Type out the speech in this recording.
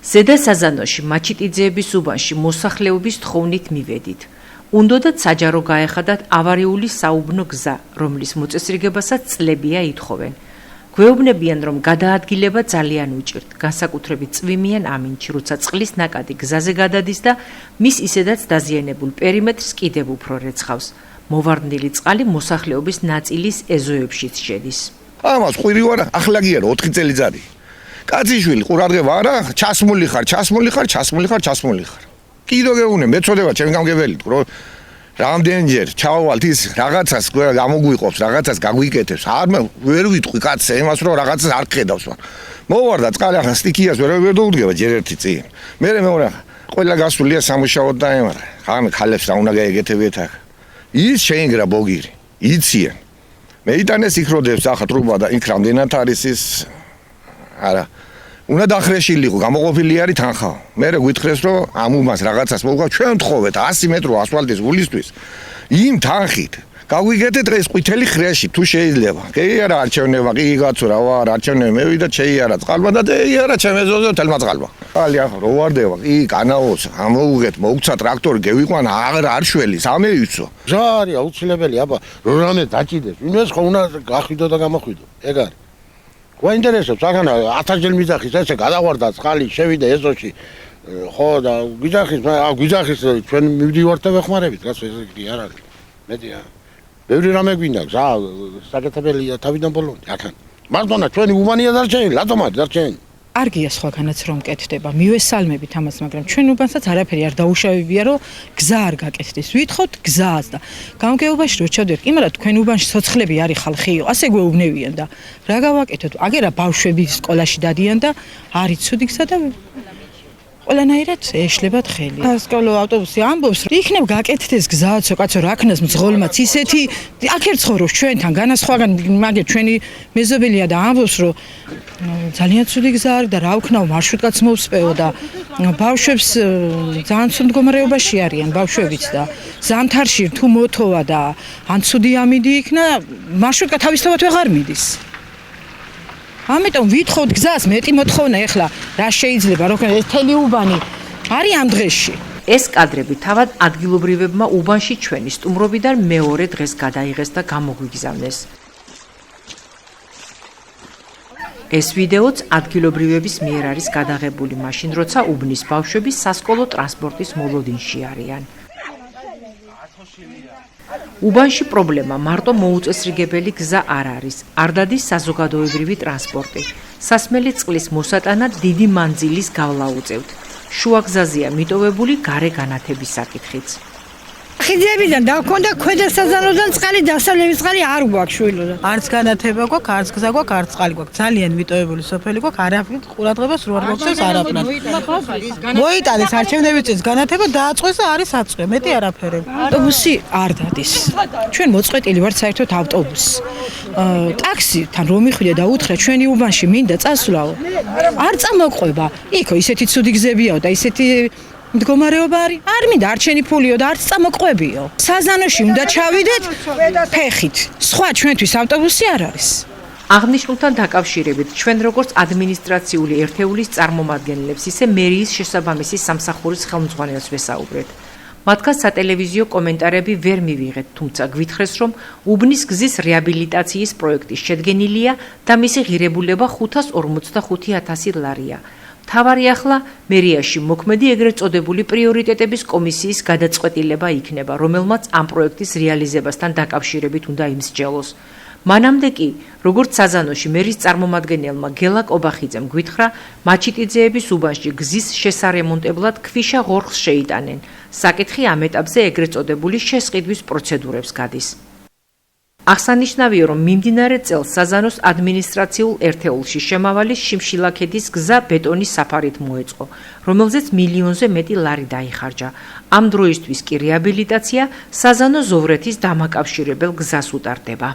ზედა საზანოში მაჩიტიძეების უბანში მოსახლეობის თხოვნით მივედით. უნდოდათ საჯარო გაეხადათ ავარიული საუბნო გზა, რომლის მოწესრიგებასაც წლებია ითხოვენ. გვეუბნებიან, რომ გადაადგილება ძალიან უჭირთ, განსაკუთრებით წვიმიან ამინდში, როცა წყლის ნაკადი გზაზე გადადის და მის ისედაც დაზიანებულ პერიმეტრს კიდევ უფრო რეცხავს. მოვარდნილი წყალი მოსახლეობის ნაწილის ეზოებშიც შედის. ამას ყვირი ვარ, ახლა გია 4 წელიწადი. კაციშვილი ყურადღება არა, ჩასმული ხარ. კიდო გეუნე, მეწოდება ჩემი გამგებელი, რომ რამდენჯერ ჩავალთ ის რაღაცას გამოგვიყოფს, რაღაცას გაგვიკეთებს. არ ვერ ვიტყვი კაცს იმას, რომ რაღაცას არ ხედავს მან. მოვარდა წყალი ახლა სტიქიას ვერ დაუდგება ჯერ ერთი წინ. მე მეორე ყველა გასულია სამუშაოდ და ემარა. ხან ხალებს რა უნდა გაეგეთებიეთ აქ. ის შეინგრა ბოგირი, იციან. მე იტანეს იქ როდებს ახლა ტრუბა და იქ რამდენად არის ის არა უნდა დახრეშილიყო, გამოყოფილი არის თანხა. მე გვითხრეს, რომ ამ უმას რაღაცას მოვყავ, ჩვენ ვთხოვეთ 100 მეტრო ასფალტის გულისთვის. იმ თანხით გაგვიგეთეთ ეს ყვითელი ხრეში, თუ შეიძლება. კი არა არჩევნება, კი გაცურა, ვარ არჩევნება მევიდა, შეიარა წყალმა და ეარა ჩემეზოზე თელმა წყალმა. ხალი ახლა რო ვარდება, კი კანაოს ამოუღეთ, მოუცა ტრაქტორი, გევიყვან არ შველის, ამეიცო. ზარი აუცილებელი, აბა, რო რამე დაჭიდეს. ვინმეს ხო უნდა გახვიდო და გამოხვიდო. ეგ არის. გვაინტერესებს, ახლა 1000 ჯერ მიძახის, ესე გადაღვარდა წყალი, შევიდა ეზოში. ხო და გვიძახის, ჩვენ მივდივართ და ვეხმარებით, კაცო, ეს კი არ არის. მეტია. ბევრი რამე გვინდა, გზა საკეთებელია თავიდან ბოლომდე, აქან. მარტონა ჩვენი უბანია დარჩენილი, რატომაც დარჩენილი? არ გია სხვაგანაც რომ კეთდება. მივესალმებით ამას, მაგრამ ჩვენ უბანსაც არაფერი არ დაუშავებია, რომ გზა არ გაკეთდეს. ვითხოვთ გზას და გამგეობაში რო ჩავდეთ, კი მაგრამ თქვენ უბანში ცოცხლები არის ხალხიო, ასე გვეუბნებიან და რა გავაკეთოთ? აგერა ბავშვები სკოლაში დადიან და არის ცუდი გზა და ყველანაირად ეშლებათ ხელი. სკოლო ავტობუსი ამბობს, რომ იქნებ გაკეთდეს გზაცო, კაცო, რა ქნას მძღოლმაც ისეთი, აქ ერთ ცხოვრობს ჩვენთან, განასხვავებენ, მაგე ჩვენი მეზობელია და ამბობს, რომ ძალიან ცუდი გზა არის და რა ვქნაო, მარშრუტკაც მოვსპეო და ბავშვებს ძალიან ცუდ მდგომარეობაში არიან ბავშვებიც და ზამთარში თუ მოთოვა და ან ცუდი ამინდი იქნა, მარშრუტკა თავისთავად ვეღარ მიდის. ამიტომ ვითხოვთ გზას, მეტი მოთხოვნა ეხლა რა შეიძლება, რომ ეს თელი უბანი არის ამ დღეში. ეს კადრები თავად ადგილობრივებმა უბანში ჩვენი სტუმრობიდან მეორე დღეს გადაიღეს და გამოგვიგზავნეს. ეს ვიდეოც ადგილობრივების მიერ არის გადაღებული მაშინ, როცა უბნის ბავშვები სასკოლო ტრანსპორტის მოლოდინში არიან. უბანში პრობლემა მარტო მოუწესრიგებელი გზა არ არის. არ დადის საზოგადოებრივი ტრანსპორტი. სასმელი წყლის მოსატანად დიდი მანძილის გავლა უწევთ. შუა გზაზეა მიტოვებული გარე განათების საკითხიც. ხიდებიდან დავქონდა ქვედა საზანოდან წყალი, დასავლეთის წყალი არ გვაქვს შვილო. არც განათება გვაქვს, არც გზა გვაქვს, არც წყალი გვაქვს. ძალიან მიტოვებული სოფელი გვაქვს, არაფრით ყურადღებას რო არ გვაქვს არაფრით. მოიტანეს არჩევნების წინს განათება დააწყვეს და არის აწყვე, მეტი არაფერი. ავტობუსი არ დადის. ჩვენ მოწყვეტილი ვართ საერთოდ ავტობუსს. ტაქსითან რომ მიხვიდე და უთხრა ჩვენი უბანში მინდა წასვლაო. არ წამოყვება. იქო ისეთი ცუდი გზებიაო და ისეთი მდგომარეობა არის. არ მინდა არჩენი ფულიო და არც წამოყვებიო. საზანოში უნდა ჩავიდეთ ფეხით. სხვა ჩვენთვის ავტობუსი არ არის. აღნიშნულთან დაკავშირებით ჩვენ როგორც ადმინისტრაციული ერთეულის წარმომადგენლებს, ისე მერიის შესაბამისი სამსახურის ხელმძღვანელს ვესაუბრეთ. მათგან სატელევიზიო კომენტარები ვერ მივიღეთ, თუმცა გვითხრეს, რომ უბნის გზის რეაბილიტაციის პროექტი შედგენილია და მისი ღირებულება 545,000 ლარია. თავარი ახლა მერიაში მოქმედი ეგრეთ წოდებული პრიორიტეტების კომისიის გადაწყვეტილება იქნება, რომელმაც ამ პროექტის რეალიზებასთან დაკავშირებით უნდა იმსჯელოს. მანამდე კი, როგორც საზანოში მერის წარმომადგენელმა გელა კობახიძემ გვითხრა, მაჩიტიძეების უბანში გზის შესარემონტებლად ქვიშა ღორხს შეიტანენ. საკითხი ამ ეტაპზე ეგრეთ წოდებული შესყიდვის პროცედურებს გადის. აღსანიშნავია, რომ მიმდინარე წელს საზანოს ადმინისტრაციულ ერთეულში შემავალი შიმშილაქედის გზა ბეტონის საფარით მოეწყო, რომელზეც მილიონზე მეტი ლარი დაიხარჯა. ამ დროისთვის კი რეაბილიტაცია საზანო ზოვრეთის დამაკავშირებელ გზას უტარდება.